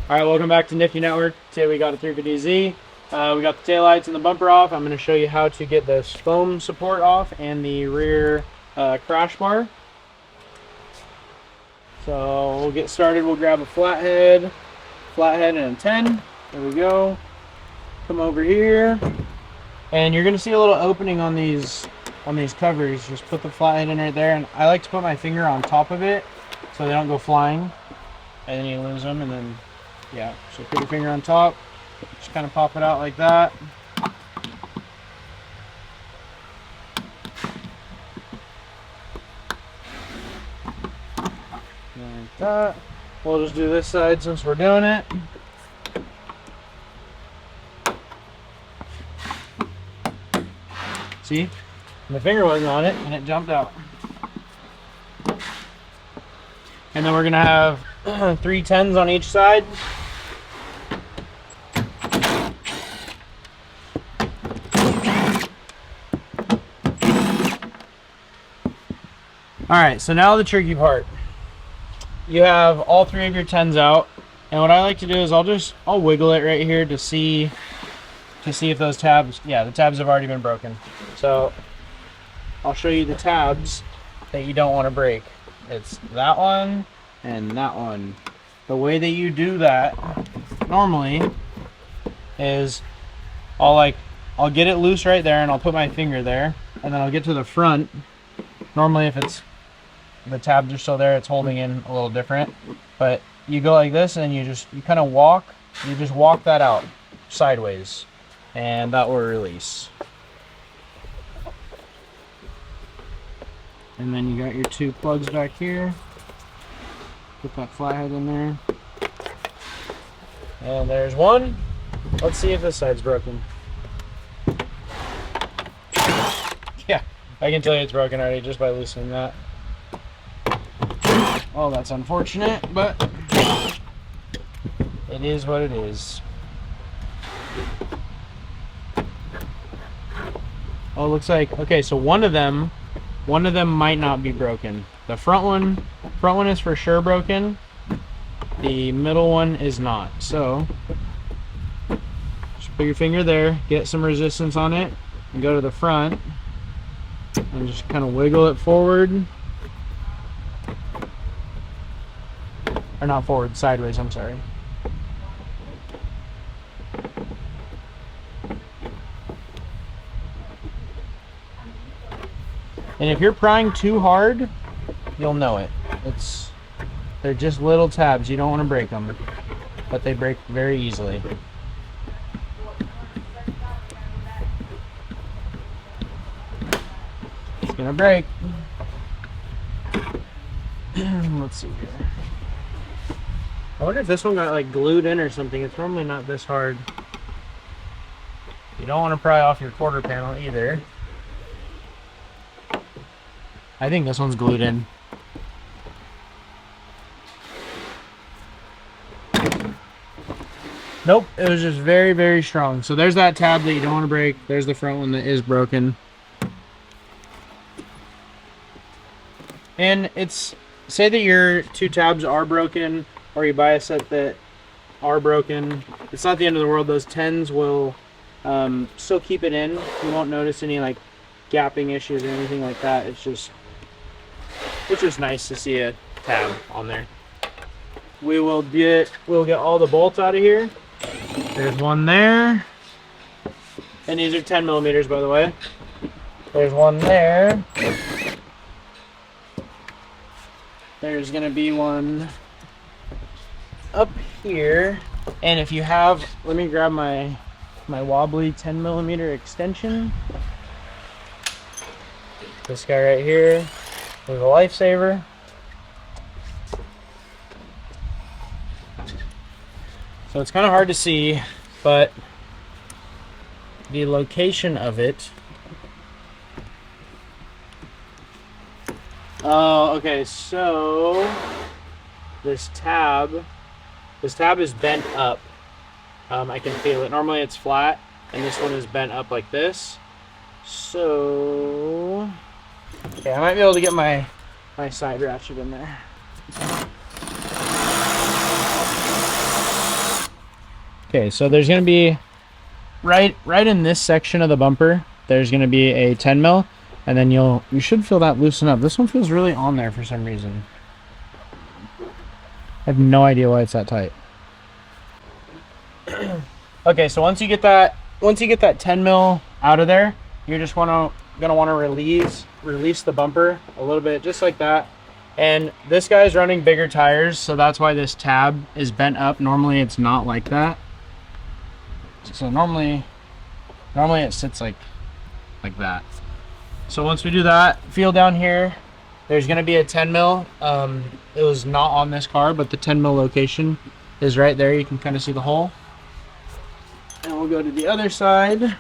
All right, welcome back to Nifty Network. Today we got a 350Z. We got the taillights and the bumper off. I'm going to show you how to get this foam support off and the rear crash bar. So we'll get started. We'll grab a flathead and a 10. There we go. Come over here, and you're going to see a little opening on these covers. Just put the flathead in right there, and I like to put my finger on top of it so they don't go flying, and then you lose them, and then yeah, so put your finger on top, just kind of pop it out like that. Like that. We'll just do this side since we're doing it. See? My finger wasn't on it and it jumped out. And then we're gonna have 3 10s on each side. Alright, so now the tricky part. You have all 3 of your 10s out, and what I like to do is I'll wiggle it right here to see if those tabs, yeah, the tabs have already been broken. So I'll show you the tabs that you don't want to break. It's that one and that one. The way that you do that normally is I'll get it loose right there and I'll put my finger there, and then I'll get to the front. Normally if the tabs are still there, it's holding in a little different, but you go like this and you just walk that out sideways, and that will release. And then you got your 2 plugs back here. Put that flathead in there. And there's one. Let's see if this side's broken. Yeah, I can tell you it's broken already just by loosening that. Well, that's unfortunate, but it is what it is. Oh, it looks like, okay, so one of them might not be broken. The front one is for sure broken. The middle one is not. So just put your finger there, get some resistance on it, and go to the front and just kind of wiggle it forward. Or not forward, sideways, I'm sorry. And if you're prying too hard, you'll know it. They're just little tabs. You don't want to break them, but they break very easily. It's gonna break. Let's see here. I wonder if this one got like glued in or something. It's normally not this hard. You don't want to pry off your quarter panel either. I think this one's glued in. Nope, it was just very, very strong. So there's that tab that you don't want to break. There's the front one that is broken. And say that your 2 tabs are broken, or you buy a set that are broken. It's not the end of the world. Those 10s will still keep it in. You won't notice any like gapping issues or anything like that. It's just nice to see a tab on there. We'll get all the bolts out of here. There's one there, and these are 10 millimeters, by the way. There's one there. There's gonna be one up here, and if you have, let me grab my wobbly 10 millimeter extension. This guy right here is a lifesaver. So it's kind of hard to see, but the location of it. Oh, okay, so this tab is bent up. I can feel it. Normally it's flat, and this one is bent up like this. So, okay, I might be able to get my side ratchet in there. Okay, so there's going to be right in this section of the bumper, there's going to be a 10 mil, and then you should feel that loosen up. This one feels really on there for some reason. I have no idea why it's that tight. Okay, so once you get that 10 mil out of there, you're just gonna want to release the bumper a little bit, just like that. And this guy's running bigger tires, so that's why this tab is bent up. Normally it's not like that. So normally it sits like that. So once we do that, feel down here, there's gonna be a 10 mil. It was not on this car, but the 10 mil location is right there. You can kind of see the hole. And we'll go to the other side.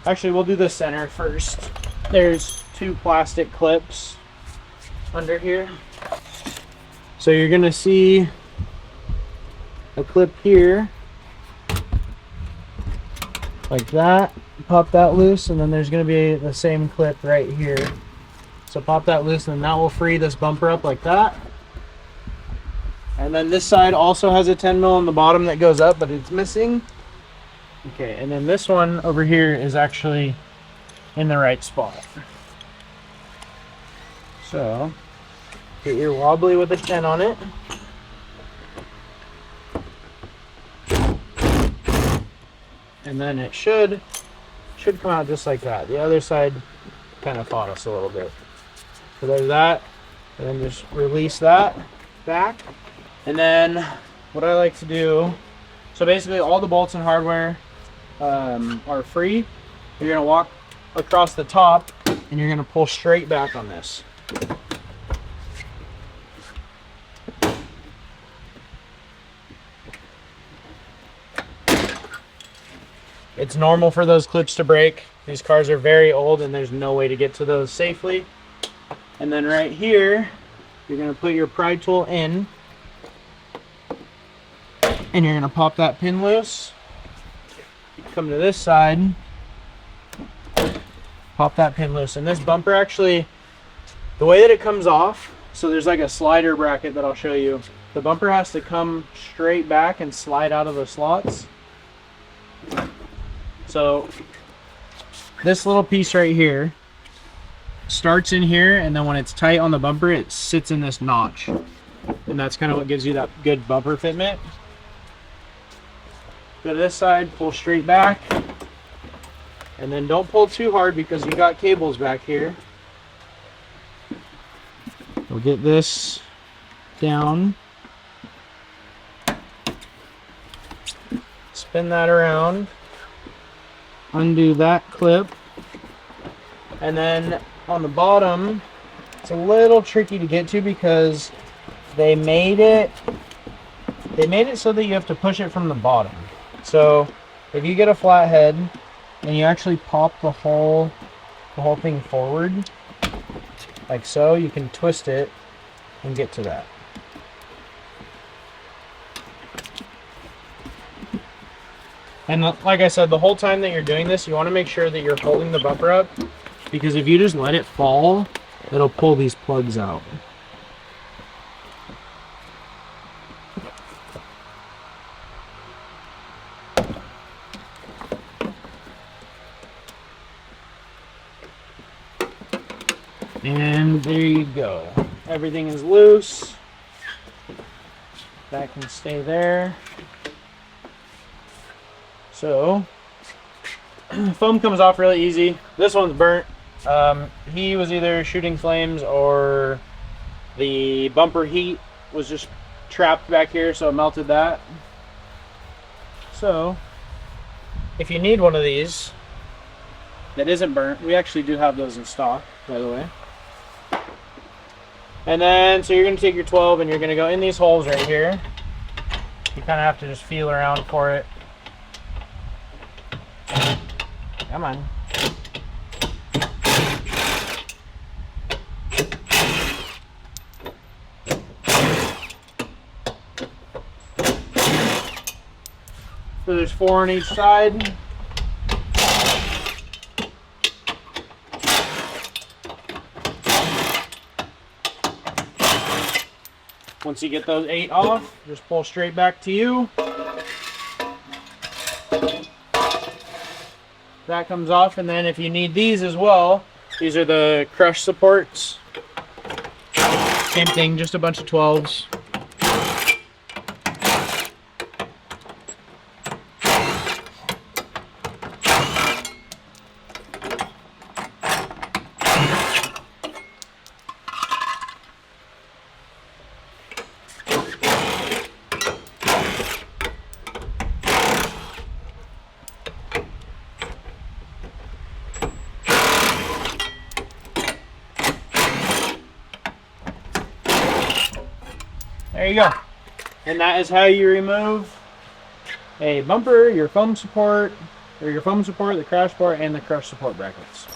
Actually, we'll do the center first. There's 2 plastic clips under here. So you're gonna see a clip here, like that. Pop that loose, and then there's gonna be the same clip right here. So pop that loose, and that will free this bumper up like that. And then this side also has a 10 mil on the bottom that goes up, but it's missing. Okay, and then this one over here is actually in the right spot. So get your wobbly with a 10 on it. And then it should come out just like that. The other side kind of fought us a little bit. So there's that. And then just release that back. And then what I like to do, so basically all the bolts and hardware are free. You're gonna walk across the top and you're gonna pull straight back on this. It's normal for those clips to break. These cars are very old and there's no way to get to those safely. And then right here, you're gonna put your pry tool in and you're gonna pop that pin loose. Come to this side, pop that pin loose. And this bumper actually, the way that it comes off, so there's like a slider bracket that I'll show you. The bumper has to come straight back and slide out of the slots. So this little piece right here starts in here, and then when it's tight on the bumper, it sits in this notch. And that's kind of what gives you that good bumper fitment. Go to this side, pull straight back, and then don't pull too hard because you got cables back here. We'll get this down, spin that around, undo that clip, and then on the bottom, it's a little tricky to get to because they made it so that you have to push it from the bottom. So if you get a flat head and you actually pop the whole thing forward, like so, you can twist it and get to that. And like I said, the whole time that you're doing this, you want to make sure that you're holding the bumper up, because if you just let it fall, it'll pull these plugs out. And there you go. Everything is loose. That can stay there. So, foam comes off really easy. This one's burnt. He was either shooting flames or the bumper heat was just trapped back here, so it melted that. So, if you need one of these that isn't burnt, we actually do have those in stock, by the way. And then, so you're going to take your 12 and you're going to go in these holes right here. You kind of have to just feel around for it. Come on. So there's 4 on each side. Once you get those 8 off, just pull straight back to you. That comes off, and then if you need these as well, these are the crush supports. Same thing, just a bunch of 12s. There you go. And that is how you remove a bumper, your foam support, the crash bar, and the crush support brackets.